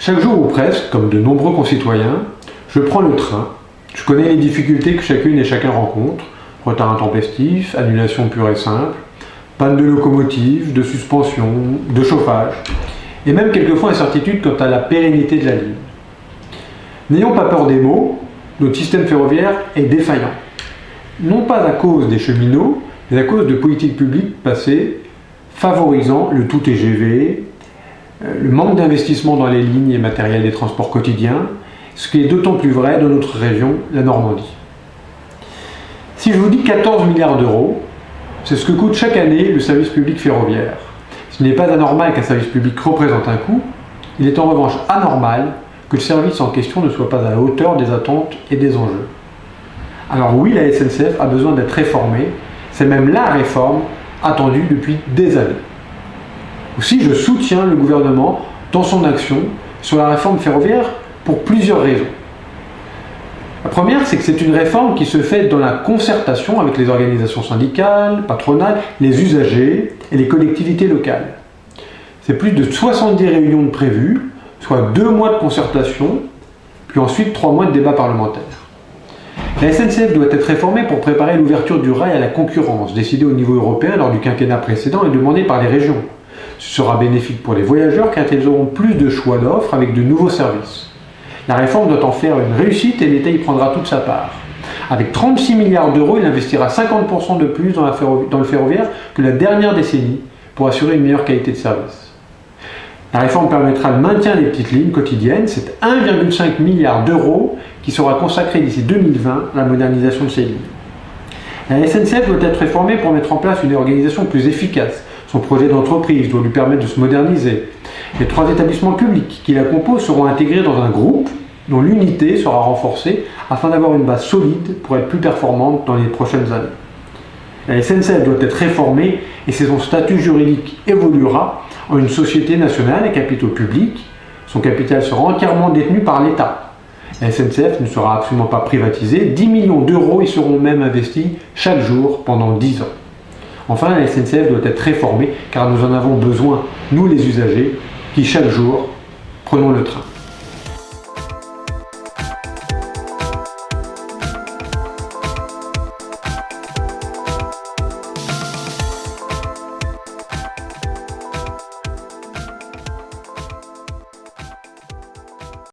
Chaque jour ou presque, comme de nombreux concitoyens, je prends le train. Je connais les difficultés que chacune et chacun rencontre. Retard intempestif, annulation pure et simple, panne de locomotive, de suspension, de chauffage, et même quelquefois incertitude quant à la pérennité de la ligne. N'ayons pas peur des mots, notre système ferroviaire est défaillant. Non pas à cause des cheminots, mais à cause de politiques publiques passées favorisant le tout TGV, le manque d'investissement dans les lignes et matériels des transports quotidiens, ce qui est d'autant plus vrai dans notre région, la Normandie. Si je vous dis 14 milliards d'euros, c'est ce que coûte chaque année le service public ferroviaire. Ce n'est pas anormal qu'un service public représente un coût, il est en revanche anormal que le service en question ne soit pas à la hauteur des attentes et des enjeux. Alors oui, la SNCF a besoin d'être réformée, c'est même la réforme attendue depuis des années. Aussi, je soutiens le gouvernement dans son action sur la réforme ferroviaire pour plusieurs raisons. La première, c'est que c'est une réforme qui se fait dans la concertation avec les organisations syndicales, patronales, les usagers et les collectivités locales. C'est plus de 70 réunions de prévues, soit 2 mois de concertation, puis ensuite 3 mois de débat parlementaire. La SNCF doit être réformée pour préparer l'ouverture du rail à la concurrence, décidée au niveau européen lors du quinquennat précédent et demandée par les régions. Ce sera bénéfique pour les voyageurs car ils auront plus de choix d'offres avec de nouveaux services. La réforme doit en faire une réussite et l'État y prendra toute sa part. Avec 36 milliards d'euros, il investira 50% de plus dans le ferroviaire que la dernière décennie pour assurer une meilleure qualité de service. La réforme permettra le maintien des petites lignes quotidiennes. C'est 1,5 milliard d'euros qui sera consacré d'ici 2020 à la modernisation de ces lignes. La SNCF doit être réformée pour mettre en place une organisation plus efficace. Son projet d'entreprise doit lui permettre de se moderniser. Les 3 établissements publics qui la composent seront intégrés dans un groupe dont l'unité sera renforcée afin d'avoir une base solide pour être plus performante dans les prochaines années. La SNCF doit être réformée et son statut juridique évoluera en une société nationale à capitaux publics. Son capital sera entièrement détenu par l'État. La SNCF ne sera absolument pas privatisée. 10 millions d'euros y seront même investis chaque jour pendant 10 ans. Enfin, la SNCF doit être réformée car nous en avons besoin, nous les usagers, qui chaque jour prenons le train.